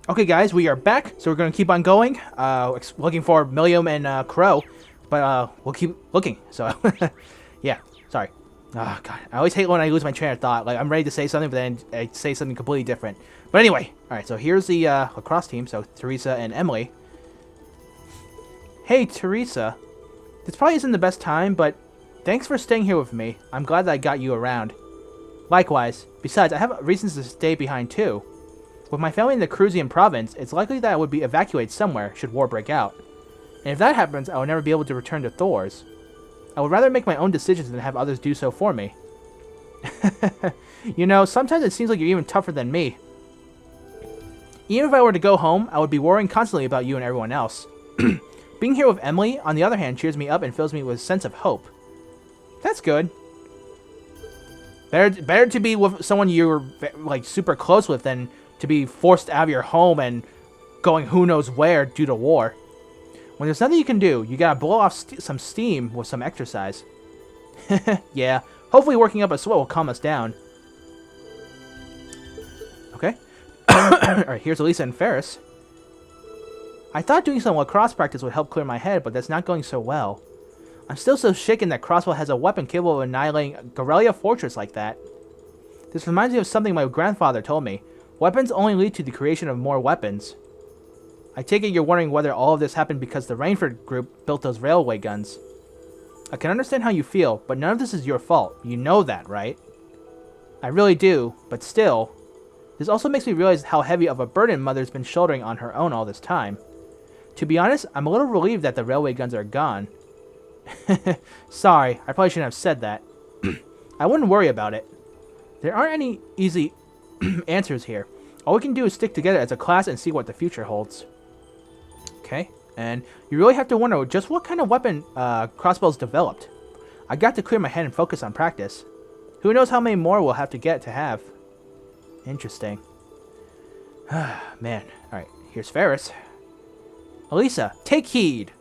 Okay, guys, we are back, so we're going to keep on going, looking for Millium and Crow, but we'll keep looking, so, yeah, sorry. Oh, God, I always hate when I lose my train of thought. Like, I'm ready to say something, but then I say something completely different. But anyway, alright, so here's the lacrosse team, so Teresa and Emily. Hey, Teresa, this probably isn't the best time, but thanks for staying here with me. I'm glad that I got you around. Likewise, besides, I have reasons to stay behind, too. With my family in the Cruzian province, it's likely that I would be evacuated somewhere should war break out. And if that happens, I will never be able to return to Thor's. I would rather make my own decisions than have others do so for me. You know, sometimes it seems like you're even tougher than me. Even if I were to go home, I would be worrying constantly about you and everyone else. Being here with Emily, on the other hand, cheers me up and fills me with a sense of hope. That's good. Better to be with someone you're, like, super close with than to be forced out of your home and going who knows where due to war. When there's nothing you can do, you gotta blow off some steam with some exercise. Yeah, hopefully working up a sweat will calm us down. Okay. Alright, here's Elisa and Ferris. I thought doing some lacrosse practice would help clear my head, but that's not going so well. I'm still so shaken that Crossbow has a weapon capable of annihilating a Guerrilla fortress like that. This reminds me of something my grandfather told me. Weapons only lead to the creation of more weapons. I take it you're wondering whether all of this happened because the Rainford group built those railway guns. I can understand how you feel, but none of this is your fault. You know that, right? I really do, but still. This also makes me realize how heavy of a burden Mother's been shouldering on her own all this time. To be honest, I'm a little relieved that the railway guns are gone. Sorry, I probably shouldn't have said that. I wouldn't worry about it. There aren't any easy answers here. All we can do is stick together as a class and see what the future holds. Okay, and you really have to wonder just what kind of weapon Crossbow's developed. I got to clear my head and focus on practice. Who knows how many more we'll have to get to have. Interesting. Man, alright, here's Ferris. Elisa, take heed!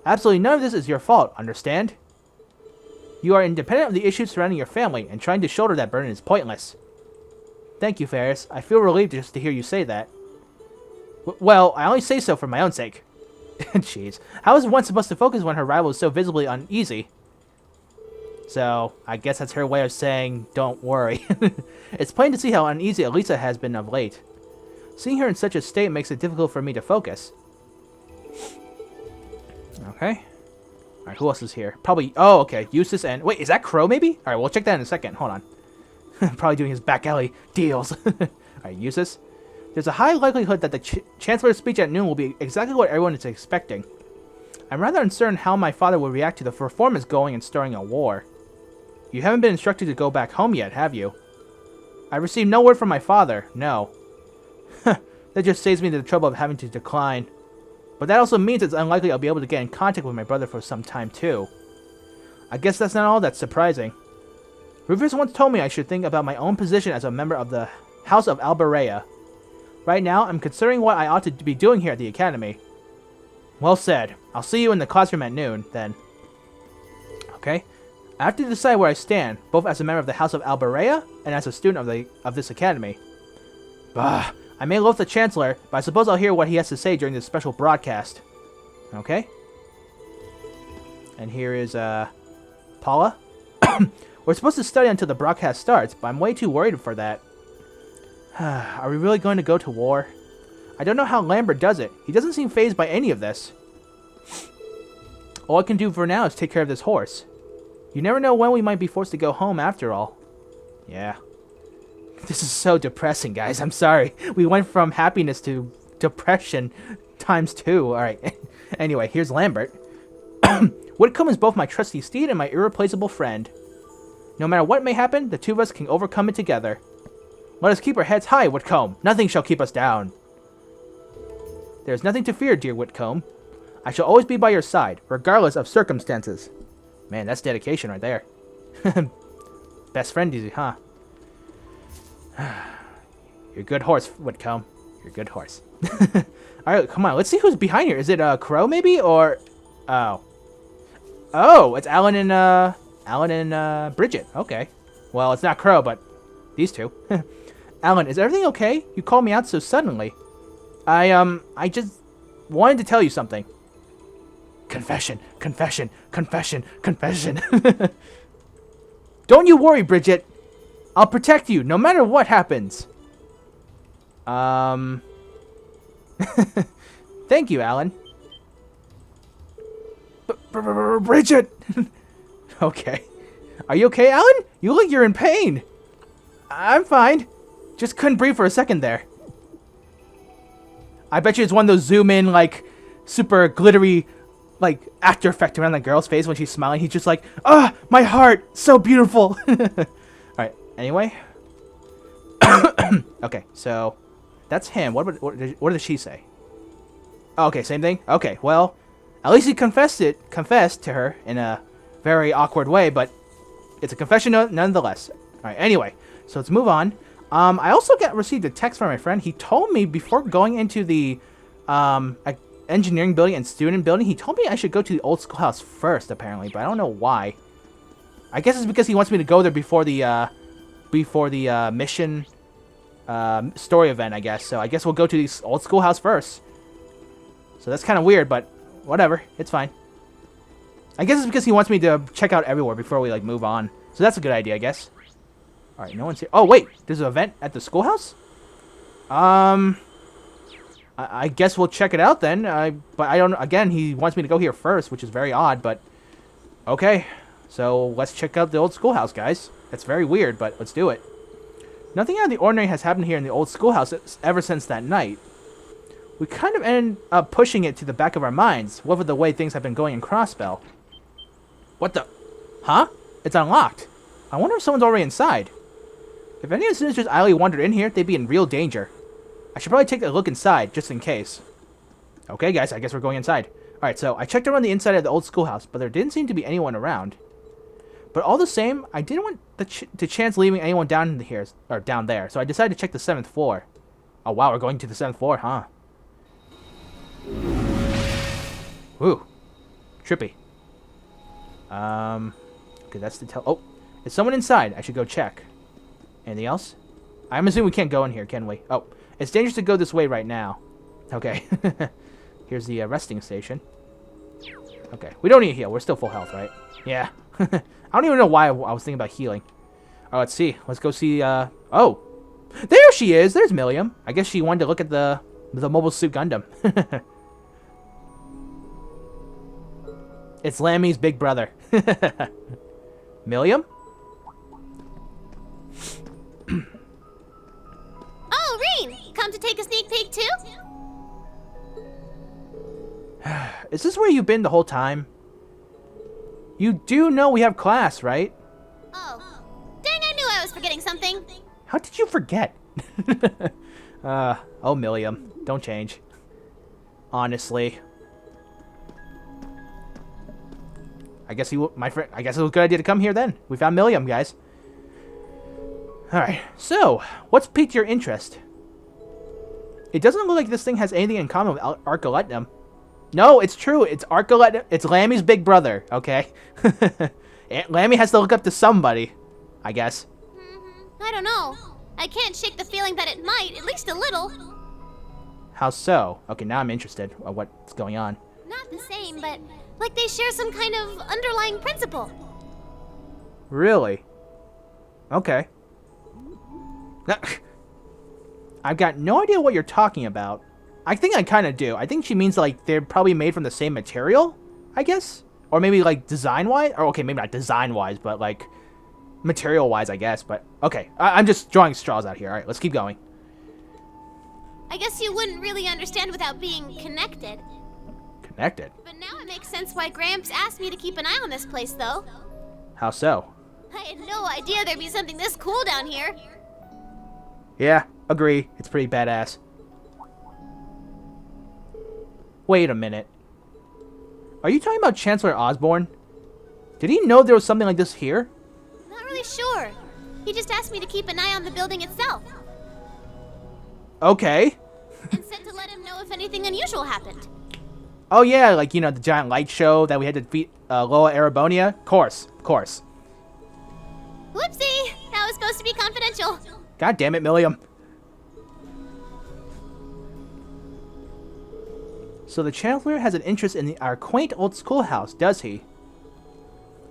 Absolutely none of this is your fault, understand? You are independent of the issues surrounding your family, and trying to shoulder that burden is pointless. Thank you, Ferris. I feel relieved just to hear you say that. Well, I only say so for my own sake. Jeez. How is one supposed to focus when her rival is so visibly uneasy? So, I guess that's her way of saying, don't worry. It's plain to see how uneasy Elisa has been of late. Seeing her in such a state makes it difficult for me to focus. Okay. Alright, who else is here? Probably... Oh, okay. Eustace and... Wait, is that Crow, maybe? Alright, we'll check that in a second. Hold on. Probably doing his back alley deals. Alright, Eustace. There's a high likelihood that the Chancellor's speech at noon will be exactly what everyone is expecting. I'm rather uncertain how my father will react to the performance going and starting a war. You haven't been instructed to go back home yet, have you? I received no word from my father. No. That just saves me the trouble of having to decline. But that also means it's unlikely I'll be able to get in contact with my brother for some time, too. I guess that's not all that's surprising. Rufus once told me I should think about my own position as a member of the House of Alberea. Right now, I'm considering what I ought to be doing here at the Academy. Well said. I'll see you in the classroom at noon, then. Okay. I have to decide where I stand, both as a member of the House of Alberea and as a student of this Academy. Bah. I may loathe the Chancellor, but I suppose I'll hear what he has to say during this special broadcast. Okay. And here is, Paula. We're supposed to study until the broadcast starts, but I'm way too worried for that. Are we really going to go to war? I don't know how Lambert does it. He doesn't seem fazed by any of this. All I can do for now is take care of this horse. You never know when we might be forced to go home after all. Yeah. This is so depressing, guys. I'm sorry. We went from happiness to depression times 2. Alright. Anyway, here's Lambert. Whitcomb is both my trusty steed and my irreplaceable friend. No matter what may happen, the two of us can overcome it together. Let us keep our heads high, Whitcomb. Nothing shall keep us down. There is nothing to fear, dear Whitcomb. I shall always be by your side, regardless of circumstances. Man, that's dedication right there. Best friend, easy, huh? You're a good horse, Whitcomb. You're a good horse. Alright, come on. Let's see who's behind here. Is it Crow, maybe? Or... Oh. Oh, it's Alan and Bridget. Okay. Well, it's not Crow, but these two. Alan, is everything okay? You called me out so suddenly. I just wanted to tell you something. Confession, confession, confession, confession. Don't you worry, Bridget. I'll protect you no matter what happens. Thank you, Alan. Bridget! Okay. Are you okay, Alan? You look you're in pain. I'm fine. Just couldn't breathe for a second there. I bet you it's one of those zoom in, like, super glittery, like, After Effect around the girl's face when she's smiling. He's just like, ah, my heart, so beautiful. Alright, anyway. Okay, so that's him. What did she say? Oh, okay, same thing? Okay, well, at least he confessed to her in a very awkward way, but it's a confession nonetheless. Alright, anyway, so let's move on. I also received a text from my friend. He told me before going into the engineering building and student building, he told me I should go to the Old Schoolhouse first, apparently, but I don't know why. I guess it's because he wants me to go there before the mission story event, I guess. So I guess we'll go to the Old Schoolhouse first. So that's kind of weird, but whatever. It's fine. I guess it's because he wants me to check out everywhere before we, like, move on. So that's a good idea, I guess. Alright, no one's here. Oh, wait. There's an event at the schoolhouse? I guess we'll check it out then. But I don't know. Again, he wants me to go here first, which is very odd, but... Okay. So, let's check out the Old Schoolhouse, guys. That's very weird, but let's do it. Nothing out of the ordinary has happened here in the Old Schoolhouse ever since that night. We kind of ended up pushing it to the back of our minds, what with the way things have been going in Crossbell. What the... Huh? It's unlocked. I wonder if someone's already inside. If any of the Sinisters idly wandered in here, they'd be in real danger. I should probably take a look inside, just in case. Okay, guys, I guess we're going inside. Alright, so I checked around the inside of the Old Schoolhouse, but there didn't seem to be anyone around. But all the same, I didn't want to chance leaving anyone down here, or down there, so I decided to check the 7th floor. Oh wow, we're going to the 7th floor, huh? Woo. Trippy. Okay, that's the Oh, is someone inside? I should go check. Anything else? I'm assuming we can't go in here, can we? Oh, it's dangerous to go this way right now. Okay. Here's the resting station. Okay, we don't need to heal. We're still full health, right? Yeah. I don't even know why I was thinking about healing. Oh, let's see. Let's go see, Oh! There she is! There's Millium. I guess she wanted to look at the Mobile Suit Gundam. It's Lammy's big brother. Millium? Oh, Reen! Come to take a sneak peek too? Is this where you've been the whole time? You do know we have class, right? Oh. Dang, I knew I was forgetting something. How did you forget? Oh, Millium. Don't change. Honestly. I guess I guess it was a good idea to come here then. We found Millium, guys. Alright, so, what's piqued your interest? It doesn't look like this thing has anything in common with Arcoletinum. No, it's true. It's Arcoletinum. It's Lammy's big brother, okay? Lammy has to look up to somebody, I guess. I don't know. I can't shake the feeling that it might, at least a little. How so? Okay, now I'm interested in what's going on. Not the same, but like they share some kind of underlying principle. Really? Okay. I've got no idea what you're talking about. I think I kind of do. I think she means like they're probably made from the same material, I guess? Or maybe like design-wise? Or okay, maybe not design-wise, but like material-wise, I guess. But okay, I'm just drawing straws out here. All right, let's keep going. I guess you wouldn't really understand without being connected. Connected? But now it makes sense why Gramps asked me to keep an eye on this place, though. How so? I had no idea there'd be something this cool down here. Yeah, agree. It's pretty badass. Wait a minute. Are you talking about Chancellor Osborne? Did he know there was something like this here? Not really sure. He just asked me to keep an eye on the building itself. Okay. And said to let him know if anything unusual happened. Oh yeah, like, you know, the giant light show that we had to defeat Loa Arabonia? Course. Whoopsie! That was supposed to be confidential. God damn it, Millium. So the Chancellor has an interest in our quaint old schoolhouse, does he?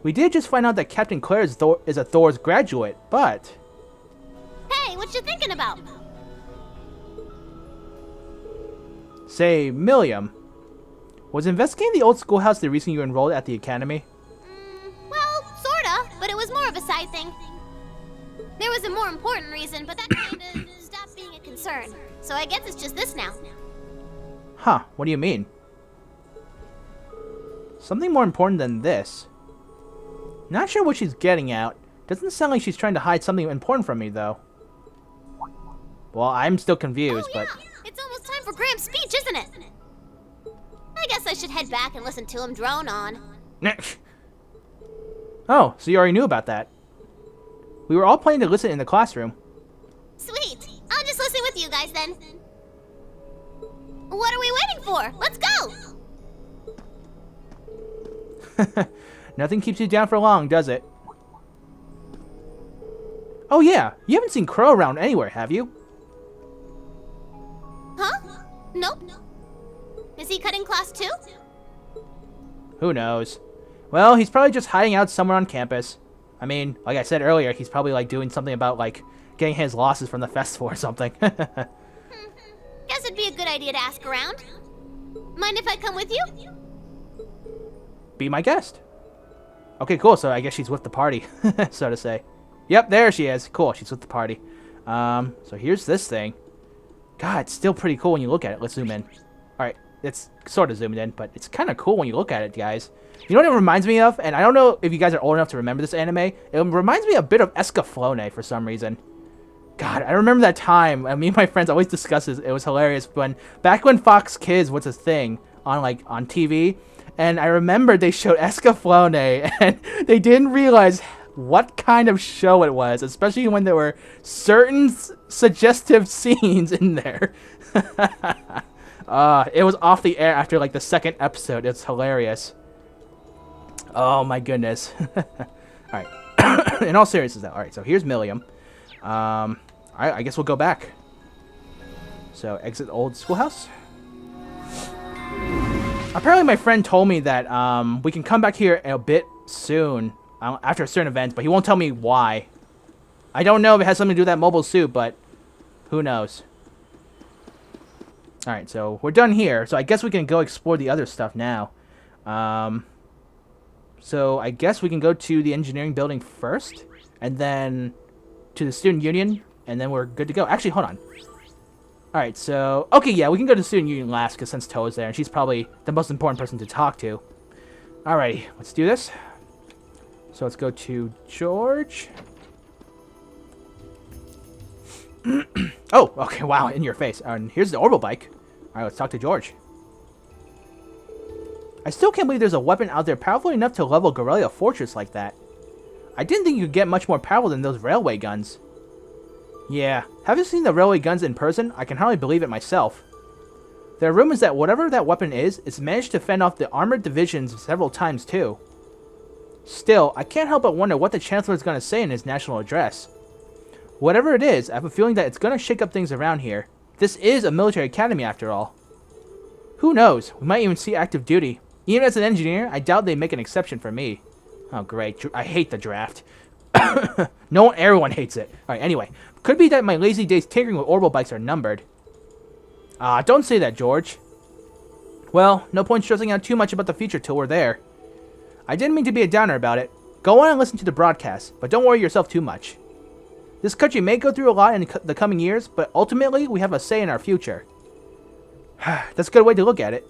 We did just find out that Captain Claire is a Thor's graduate, but... Hey, what you thinking about? Say, Millium. Was investigating the old schoolhouse the reason you enrolled at the academy? Well, sorta, but it was more of a side thing. There was a more important reason, but that kinda stopped being a concern. So I guess it's just this now. Huh, what do you mean? Something more important than this. Not sure what she's getting at. Doesn't sound like she's trying to hide something important from me, though. Well, I'm still confused, Oh, yeah. but... It's almost time for Graham's speech, isn't it? I guess I should head back and listen to him drone on. Oh, so you already knew about that. We were all planning to listen in the classroom. Sweet. I'll just listen with you guys then. What are we waiting for? Let's go! Nothing keeps you down for long, does it? Oh yeah, you haven't seen Crow around anywhere, have you? Huh? Nope. Is he cutting class too? Who knows? Well, he's probably just hiding out somewhere on campus. I mean, like I said earlier, he's probably like doing something about like getting his losses from the festival or something. Guess it'd be a good idea to ask around. Mind if I come with you? Be my guest. Okay, cool. So I guess she's with the party, so to say. Yep, there she is. Cool, she's with the party. So here's this thing. God, it's still pretty cool when you look at it. Let's zoom in. Alright, it's sort of zoomed in, but it's kind of cool when you look at it, guys. You know what it reminds me of? And I don't know if you guys are old enough to remember this anime. It reminds me a bit of Escaflowne for some reason. God, I remember that time. Me and my friends always discuss this. It was hilarious back when Fox Kids was a thing on TV. And I remember they showed Escaflowne, and they didn't realize what kind of show it was, especially when there were certain suggestive scenes in there. It was off the air after like the second episode. It's hilarious. Oh my goodness. Alright. In all seriousness though. Alright, so here's Millium. Alright, I guess we'll go back. So exit Old Schoolhouse. Apparently my friend told me that we can come back here a bit soon after a certain event, but he won't tell me why. I don't know if it has something to do with that mobile suit, but who knows. Alright, so we're done here. So I guess we can go explore the other stuff now. So I guess we can go to the engineering building first, and then to the student union, and then we're good to go. Actually, hold on. Alright, so... Okay, yeah, we can go to the student union last, because since Towa's there, and she's probably the most important person to talk to. Alrighty, let's do this. So let's go to George. Oh, okay, wow, in your face. And here's the orbital bike. Alright, let's talk to George. I still can't believe there's a weapon out there powerful enough to level Gorilla Fortress like that. I didn't think you could get much more powerful than those railway guns. Yeah, having seen the railway guns in person, I can hardly believe it myself. There are rumors that whatever that weapon is, it's managed to fend off the armored divisions several times too. Still, I can't help but wonder what the Chancellor is going to say in his national address. Whatever it is, I have a feeling that it's going to shake up things around here. This is a military academy after all. Who knows, we might even see active duty. Even as an engineer, I doubt they make an exception for me. Oh great, I hate the draft. Everyone hates it. Alright, anyway. Could be that my lazy days tinkering with orbital bikes are numbered. Don't say that, George. Well, no point stressing out too much about the future till we're there. I didn't mean to be a downer about it. Go on and listen to the broadcast, but don't worry yourself too much. This country may go through a lot in the coming years, but ultimately we have a say in our future. That's a good way to look at it.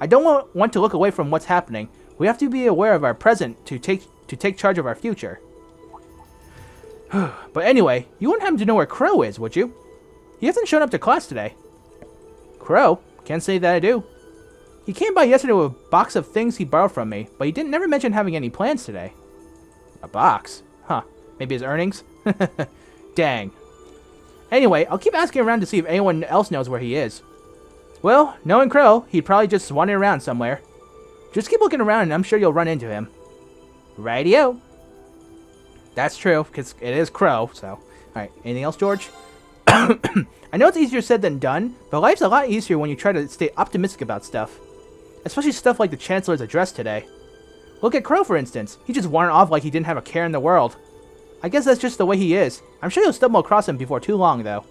I don't want to look away from what's happening. We have to be aware of our present to take charge of our future. But anyway, you wouldn't happen to know where Crow is, would you? He hasn't shown up to class today. Crow? Can't say that I do. He came by yesterday with a box of things he borrowed from me, but he didn't never mention having any plans today. A box? Huh. Maybe his earnings? Dang. Anyway, I'll keep asking around to see if anyone else knows where he is. Well, knowing Crow, he'd probably just wander around somewhere. Just keep looking around and I'm sure you'll run into him. Rightio. That's true, because it is Crow, so... Alright, anything else, George? I know it's easier said than done, but life's a lot easier when you try to stay optimistic about stuff. Especially stuff like the Chancellor's address today. Look at Crow, for instance. He just wandered off like he didn't have a care in the world. I guess that's just the way he is. I'm sure you'll stumble across him before too long, though.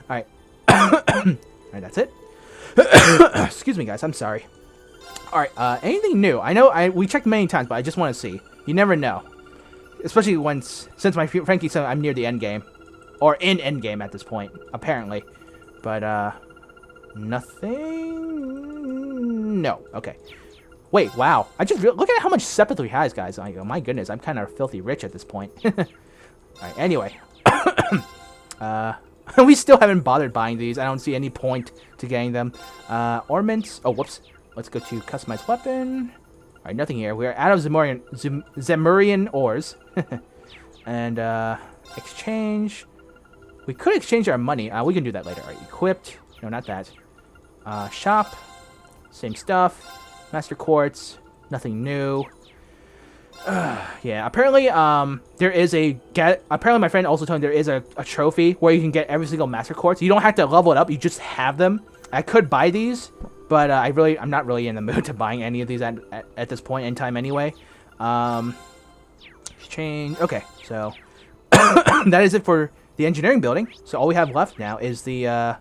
Alright. Alright, that's it. Excuse me, guys. I'm sorry. Alright, anything new? I know we checked many times, but I just want to see. You never know. Especially since my Frankie said I'm near the end game. Or in end game at this point, apparently. But, nothing? No. Okay. Wait, wow. Look at how much sepulchre he has, guys. Oh my goodness, I'm kind of filthy rich at this point. Alright, anyway. We still haven't bothered buying these. I don't see any point to getting them. Ornaments. Oh, whoops. Let's go to customize weapon. Alright, nothing here. We are out of Zemurian ores. And, exchange. We could exchange our money. We can do that later. Alright, equipped. No, not that. Shop. Same stuff. Master Quartz. Nothing new. Yeah, apparently, there is apparently my friend also told me there is a trophy where you can get every single Master Quartz. You don't have to level it up, you just have them. I could buy these, but I'm not really in the mood to buying any of these at this point in time anyway. Exchange. Okay, so that is it for the engineering building. So all we have left now is the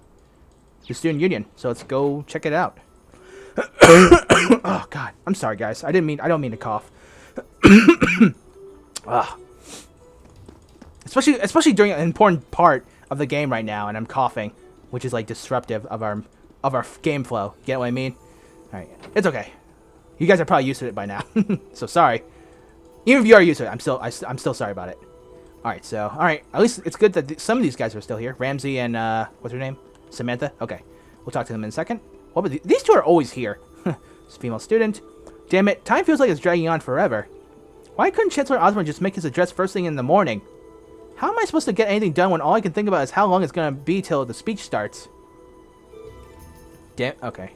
student union. So let's go check it out. Oh God, I'm sorry, guys. I don't mean to cough. Especially during an important part of the game right now, and I'm coughing, which is like disruptive of our game flow. Get what I mean? All right, it's okay. You guys are probably used to it by now, so sorry. Even if you are used to it, I'm still sorry about it. All right, at least it's good that some of these guys are still here. Ramsey and what's her name? Samantha. Okay, we'll talk to them in a second. What were these two are always here. It's a female student. Damn it, time feels like it's dragging on forever. Why couldn't Chancellor Osborne just make his address first thing in the morning? How am I supposed to get anything done when all I can think about is how long it's gonna be till the speech starts? Damn, okay.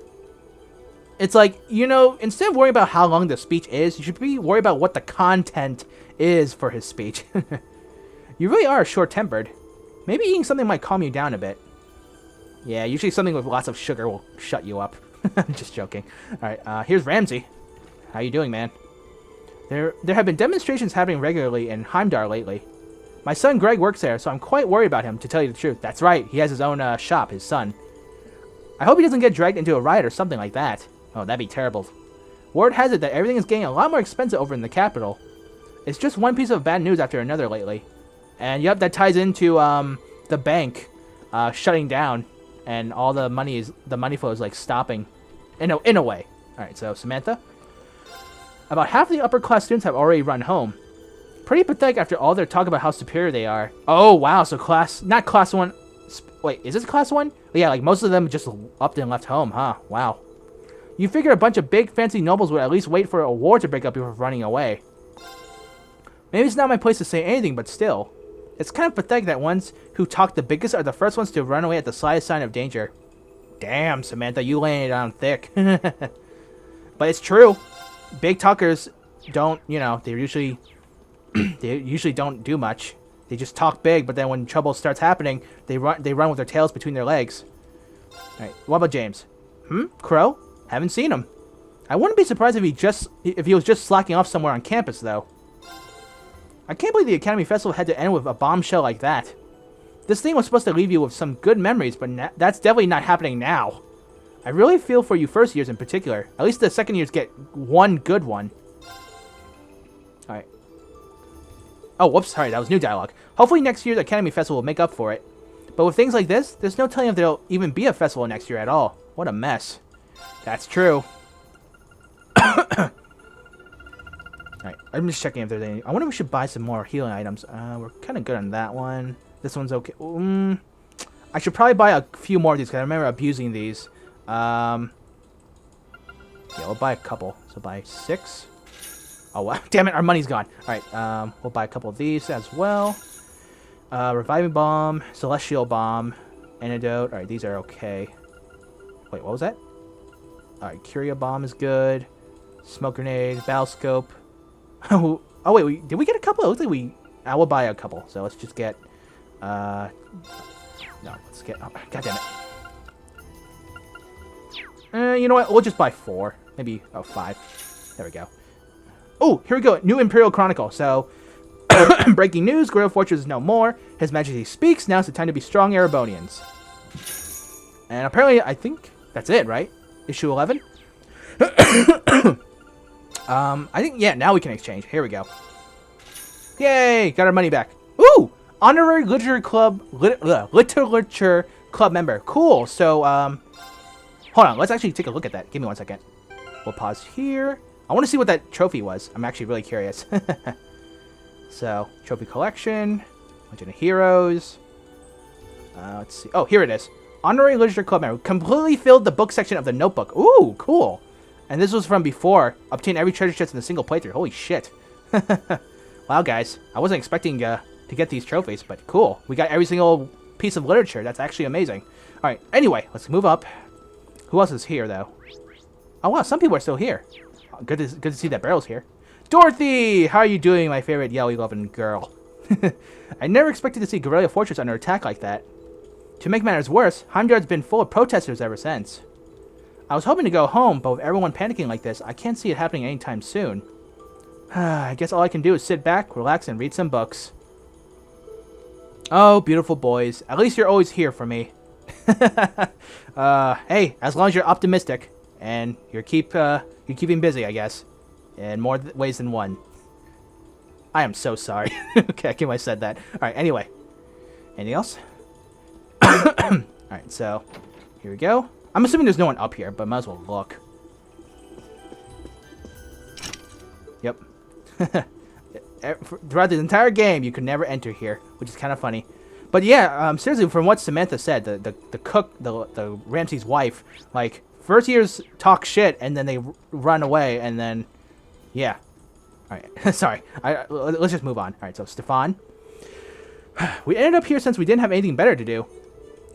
It's like, instead of worrying about how long the speech is, you should be worried about what the content is for his speech. You really are short-tempered. Maybe eating something might calm you down a bit. Yeah, usually something with lots of sugar will shut you up. Just joking. Alright, here's Ramsey. How you doing, man? There have been demonstrations happening regularly in Heimdall lately. My son Greg works there, so I'm quite worried about him, to tell you the truth. That's right, he has his own shop, his son. I hope he doesn't get dragged into a riot or something like that. Oh, that'd be terrible. Word has it that everything is getting a lot more expensive over in the capital. It's just one piece of bad news after another lately. And yep, that ties into the bank shutting down, and all the money flow is like stopping, in a way. All right, so Samantha. About half of the upper class students have already run home. Pretty pathetic after all their talk about how superior they are. Oh wow, so not class 1. Wait, is this class 1? Yeah, like most of them just upped and left home, huh? Wow. You figure a bunch of big fancy nobles would at least wait for a war to break up before running away. Maybe it's not my place to say anything, but still. It's kind of pathetic that ones who talk the biggest are the first ones to run away at the slightest sign of danger. Damn, Samantha, you laying it on thick. But it's true. Big talkers don't, they usually don't do much. They just talk big, but then when trouble starts happening, they run with their tails between their legs. Alright, what about James? Crow? Haven't seen him. I wouldn't be surprised if he was just slacking off somewhere on campus, though. I can't believe the Academy Festival had to end with a bombshell like that. This thing was supposed to leave you with some good memories, but that's definitely not happening now. I really feel for you first years in particular. At least the second years get one good one. Alright. Oh, whoops, sorry, that was new dialogue. Hopefully next year's Academy Festival will make up for it. But with things like this, there's no telling if there'll even be a festival next year at all. What a mess. That's true. Alright, I'm just checking if there's any... I wonder if we should buy some more healing items. We're kind of good on that one. This one's okay. I should probably buy a few more of these, because I remember abusing these. Yeah, we'll buy a couple. So buy 6. Oh, wow. Damn it, our money's gone. Alright, we'll buy a couple of these as well. Reviving Bomb, Celestial Bomb, Antidote. Alright, these are okay. Wait, what was that? Alright, Curia Bomb is good. Smoke Grenade, Battle Scope. Oh, wait, did we get a couple? It looks like I will buy a couple. So let's just get No, let's get... Oh, God damn it. You know what? We'll just buy 4. Maybe, 5. There we go. Oh, here we go. New Imperial Chronicle. So, breaking news. Guerrilla Fortress is no more. His Majesty speaks. Now's the time to be strong Erebonians. And apparently, I think that's it, right? Issue 11? I think, yeah, now we can exchange. Here we go. Yay! Got our money back. Ooh! Honorary Literature Club, Literature Club member. Cool. So, hold on. Let's actually take a look at that. Give me 1 second. We'll pause here. I want to see what that trophy was. I'm actually really curious. So, trophy collection. Legend of Heroes. Let's see. Oh, here it is. Honorary Literature Club member. Completely filled the book section of the notebook. Ooh, cool. And this was from before. Obtain every treasure chest in a single playthrough. Holy shit. Wow, guys. I wasn't expecting to get these trophies, but cool. We got every single piece of literature. That's actually amazing. Alright, anyway, let's move up. Who else is here, though? Oh, wow, some people are still here. Good to see that Barrel's here. Dorothy! How are you doing, my favorite yellow-loving girl? I never expected to see Guerrilla Fortress under attack like that. To make matters worse, Heimdall's been full of protesters ever since. I was hoping to go home, but with everyone panicking like this, I can't see it happening anytime soon. I guess all I can do is sit back, relax, and read some books. Oh, beautiful boys. At least you're always here for me. Hey, as long as you're optimistic, and you're keeping busy, I guess. In more ways than one. I am so sorry. Okay, I can't believe I said that. Alright, anyway. Anything else? Alright, so, here we go. I'm assuming there's no one up here, but might as well look. Yep. Throughout the entire game, you could never enter here, which is kind of funny. But yeah, seriously, from what Samantha said, the cook, the Ramsey's wife, like, first years talk shit, and then they run away, and then, yeah. Alright, sorry. Let's just move on. Alright, so Stefan. We ended up here since we didn't have anything better to do.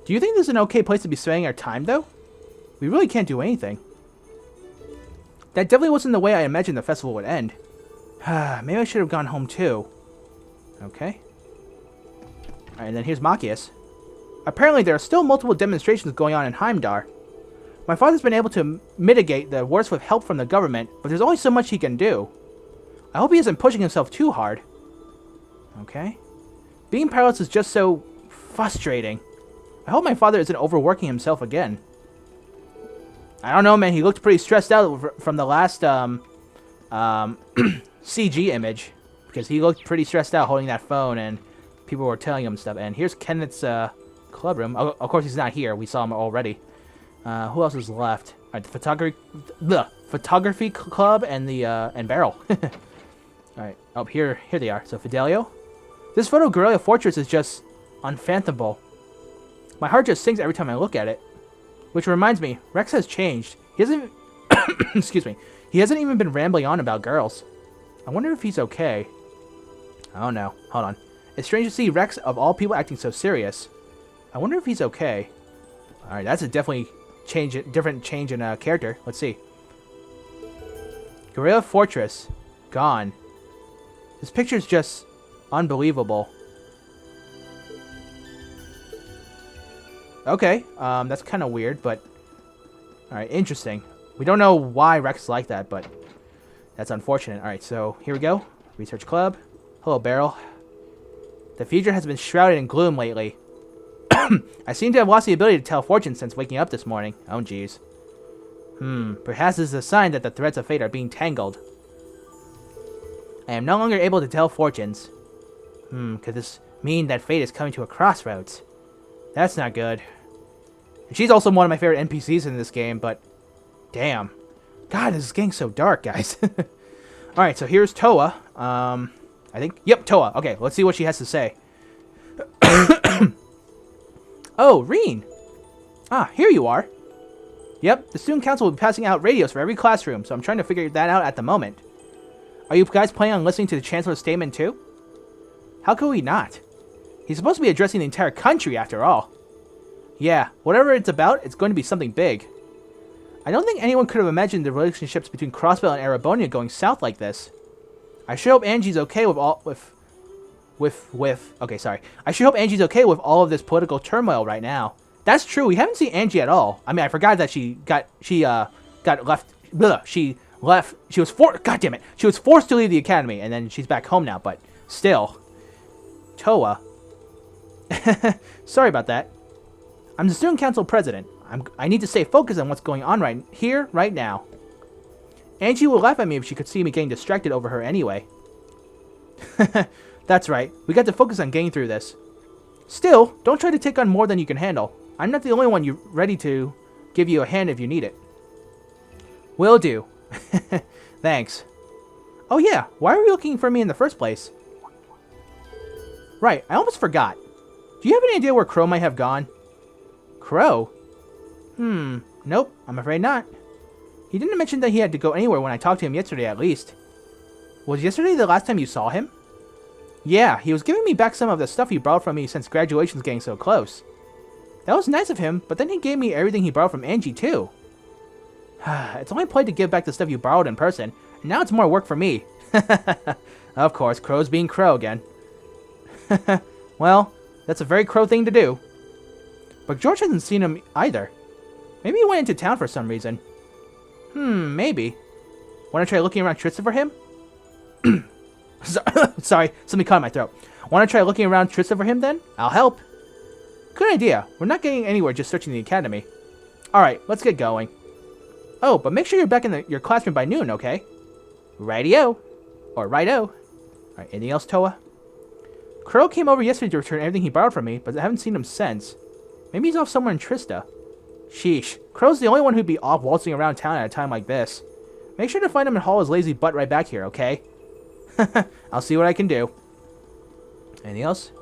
Do you think this is an okay place to be spending our time, though? We really can't do anything. That definitely wasn't the way I imagined the festival would end. Maybe I should have gone home, too. Okay. Alright, and then here's Machias. Apparently, there are still multiple demonstrations going on in Heimdall. My father's been able to mitigate the worst with help from the government, but there's only so much he can do. I hope he isn't pushing himself too hard. Okay. Being powerless is just so frustrating. I hope my father isn't overworking himself again. I don't know, man. He looked pretty stressed out from the last CG image, because he looked pretty stressed out holding that phone, and people were telling him stuff. And here's Kenneth's club room. Oh, of course, he's not here. We saw him already. Who else is left? All right, the photography club and the and Barrel. All right. Oh, here they are. So Fidelio. This photo of Guerrilla Fortress is just unfathomable. My heart just sinks every time I look at it. Which reminds me, Rex has changed. He hasn't... excuse me. He hasn't even been rambling on about girls. I wonder if he's okay. Oh no. Hold on. It's strange to see Rex, of all people, acting so serious. I wonder if he's okay. Alright, that's a definitely different change in character. Let's see. Guerrilla Fortress. Gone. This picture is just unbelievable. Okay, that's kind of weird, but... Alright, interesting. We don't know why Rex is like that, but... That's unfortunate. Alright, so here we go. Research Club. Hello, Barrel. The future has been shrouded in gloom lately. I seem to have lost the ability to tell fortunes since waking up this morning. Oh, jeez. Perhaps this is a sign that the threads of fate are being tangled. I am no longer able to tell fortunes. Could this mean that fate is coming to a crossroads? That's not good. And she's also one of my favorite NPCs in this game, but... Damn. God, this is getting so dark, guys. Alright, so here's Towa. I think... Yep, Towa. Okay, let's see what she has to say. Oh, Reen. Ah, here you are. Yep, the student council will be passing out radios for every classroom, so I'm trying to figure that out at the moment. Are you guys planning on listening to the Chancellor's statement too? How could we not? He's supposed to be addressing the entire country after all. Yeah, whatever it's about, it's going to be something big. I don't think anyone could have imagined the relationships between Crossbell and Erebonia going south like this. I sure hope Angie's okay with Okay, sorry. I sure hope Angie's okay with all of this political turmoil right now. That's true. We haven't seen Angie at all. I mean, I forgot that she got left. She left. She was forced. God damn it. She was forced to leave the academy, and then she's back home now. But still, Towa. Sorry about that. I'm the student council president. I need to stay focused on what's going on right now. Angie would laugh at me if she could see me getting distracted over her anyway. That's right. We got to focus on getting through this. Still, don't try to take on more than you can handle. I'm not the only one you ready to give you a hand if you need it. Will do. Thanks. Oh yeah, why were you looking for me in the first place? Right, I almost forgot. Do you have any idea where Crow might have gone? Crow? Nope, I'm afraid not. He didn't mention that he had to go anywhere when I talked to him yesterday, at least. Was yesterday the last time you saw him? Yeah, he was giving me back some of the stuff he borrowed from me since graduation's getting so close. That was nice of him, but then he gave me everything he borrowed from Angie, too. It's only polite to give back the stuff you borrowed in person, and now it's more work for me. Of course, Crow's being Crow again. Well, that's a very Crow thing to do. But George hasn't seen him either. Maybe he went into town for some reason. Maybe. Want to try looking around Trista for him? Sorry, something caught in my throat. Want to try looking around Trista for him then? I'll help. Good idea. We're not getting anywhere just searching the academy. Alright, let's get going. Oh, but make sure you're back in your classroom by noon, okay? Rightio. Or righto. Alright, anything else, Towa? Crow came over yesterday to return everything he borrowed from me, but I haven't seen him since. Maybe he's off somewhere in Trista. Sheesh. Crow's the only one who'd be off waltzing around town at a time like this. Make sure to find him and haul his lazy butt right back here, okay? I'll see what I can do. Anything else?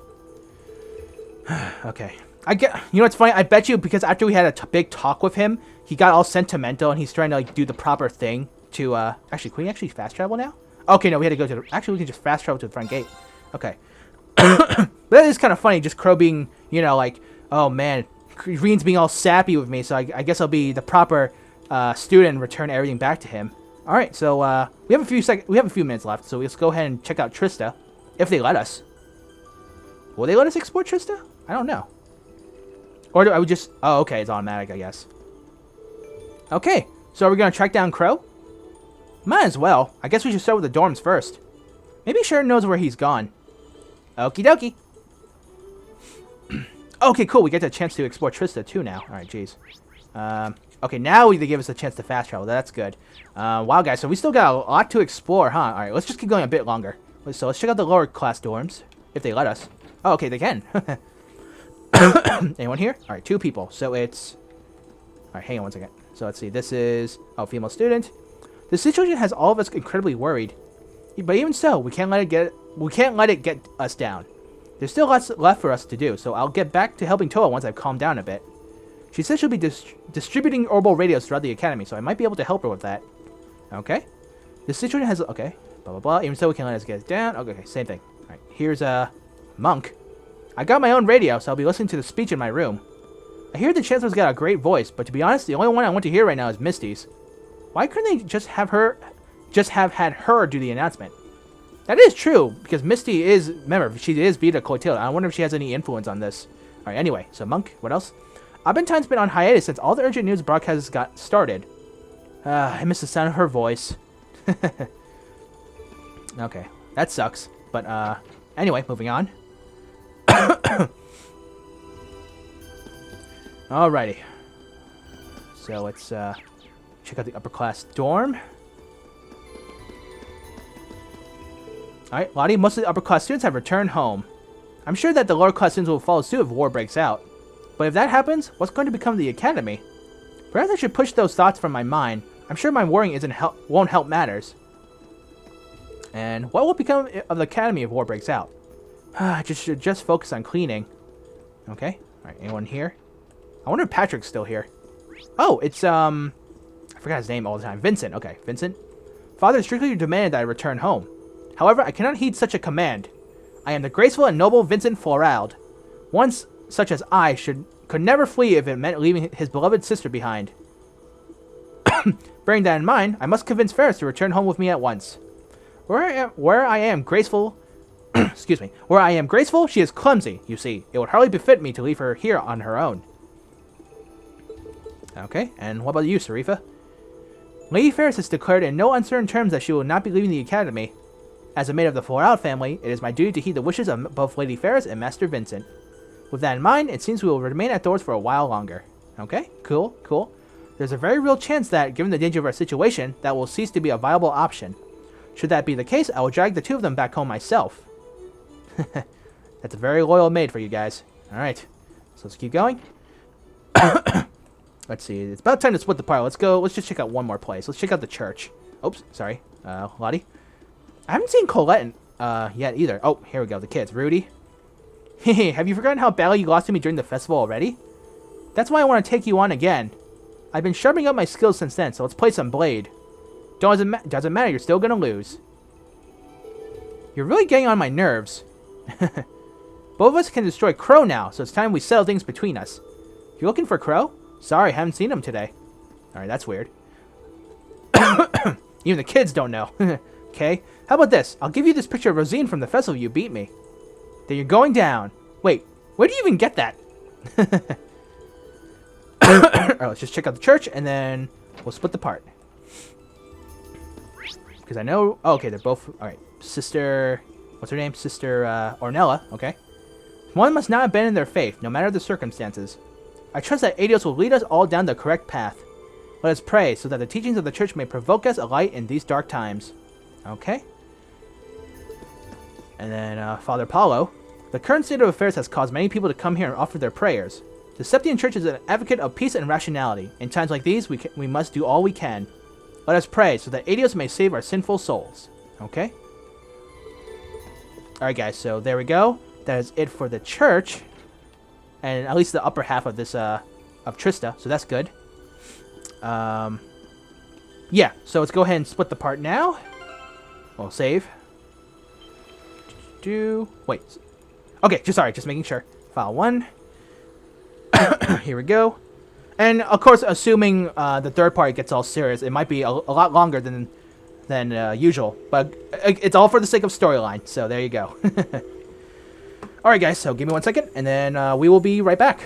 Okay. You know what's funny? I bet you because after we had a big talk with him, he got all sentimental and he's trying to like do the proper thing to actually, can we actually fast travel now? Okay, no, we had to go to actually we can just fast travel to the front gate. Okay. But that is kind of funny, just Crow being, you know, like, oh man, Green's being all sappy with me, so I guess I'll be the proper student and return everything back to him. All right, so we have a few minutes left, so let's go ahead and check out Trista, if they let us. Will they let us explore Trista? I don't know. Or do I would just? Oh, okay, it's automatic, I guess. Okay, so are we gonna track down Crow? Might as well. I guess we should start with the dorms first. Maybe Sharon knows where he's gone. Okie dokie. Okay, cool. We get the chance to explore Trista too now. All right, jeez. Okay, now they give us a chance to fast travel. That's good. Wow, guys. So we still got a lot to explore, huh? All right, let's just keep going a bit longer. So let's check out the lower class dorms, if they let us. Oh, okay, they can. Anyone here? All right, 2 people. So it's... All right, hang on one second. So let's see. This is... Oh, female student. The situation has all of us incredibly worried. But even so, we can't let it get us down. There's still lots left for us to do, so I'll get back to helping Towa once I've calmed down a bit. She said she'll be distributing orbital radios throughout the academy, so I might be able to help her with that. Okay. The situation has... Okay. Blah, blah, blah. Even so, we can't let us get down. Okay, same thing. All right, here's a... Monk. I got my own radio, so I'll be listening to the speech in my room. I hear the Chancellor's got a great voice, but to be honest, the only one I want to hear right now is Misty's. Why couldn't they just have had her do the announcement? That is true, because Misty is, remember, she is Vita Clotilde. I wonder if she has any influence on this. Alright, anyway, so Monk, what else? Abentine's been on hiatus since all the urgent news broadcasts got started. I miss the sound of her voice. Okay, that sucks. But, anyway, moving on. Alrighty. So let's, check out the upper class dorm. Alright, Lottie, most of the upper class students have returned home. I'm sure that the lower class students will follow suit if war breaks out. But if that happens, what's going to become of the academy? Perhaps I should push those thoughts from my mind. I'm sure my worrying won't help matters. And what will become of the academy if war breaks out? I should just focus on cleaning. Okay. Alright, anyone here? I wonder if Patrick's still here. Oh, it's, I forgot his name all the time. Vincent. Okay, Vincent. Father strictly demanded that I return home. However, I cannot heed such a command. I am the graceful and noble Vincent Florald. Once such as I could never flee if it meant leaving his beloved sister behind. Bearing that in mind, I must convince Ferris to return home with me at once. Where I am graceful excuse me, where I am graceful, she is clumsy, you see. It would hardly befit me to leave her here on her own. Okay, and what about you, Sarifa? Lady Ferris has declared in no uncertain terms that she will not be leaving the academy. As a maid of the Four-Out family, it is my duty to heed the wishes of both Lady Ferris and Master Vincent. With that in mind, it seems we will remain outdoors for a while longer. Okay, cool, cool. There's a very real chance that, given the danger of our situation, that will cease to be a viable option. Should that be the case, I will drag the two of them back home myself. That's a very loyal maid for you guys. Alright, so let's keep going. Let's see, it's about time to split the party. Let's just check out one more place. Let's check out the church. Oops, sorry, Lottie. I haven't seen Colette yet either. Oh, here we go, the kids. Rudy. Hey, have you forgotten how badly you lost to me during the festival already? That's why I want to take you on again. I've been sharpening up my skills since then, so let's play some Blade. Doesn't matter, you're still gonna lose. You're really getting on my nerves. Both of us can destroy Crow now, so it's time we settle things between us. You looking for Crow? Sorry, haven't seen him today. Alright, that's weird. Even the kids don't know. Okay, how about this? I'll give you this picture of Rosine from the festival you beat me. Then you're going down. Wait, where do you even get that? Alright, let's just check out the church, and then we'll split the part. Because I know... Oh, okay, they're both... Alright, Sister... What's her name? Sister Ornella, okay. One must not abandon their faith, no matter the circumstances. I trust that Adios will lead us all down the correct path. Let us pray, so that the teachings of the church may provoke us a light in these dark times. Okay. And then, Father Paulo. The current state of affairs has caused many people to come here and offer their prayers. The Septian Church is an advocate of peace and rationality. In times like these, we must do all we can. Let us pray, so that Adios may save our sinful souls. Okay? Alright guys, so there we go. That is it for the church. And at least the upper half of this, of Trista, so that's good. Yeah, so let's go ahead and split the part now. We'll save. Wait. Okay, just making sure. File 1. Here we go. And, of course, assuming the third part gets all serious, it might be a lot longer than usual. But it's all for the sake of storyline, so there you go. Alright, guys, so give me 1 second, and then we will be right back.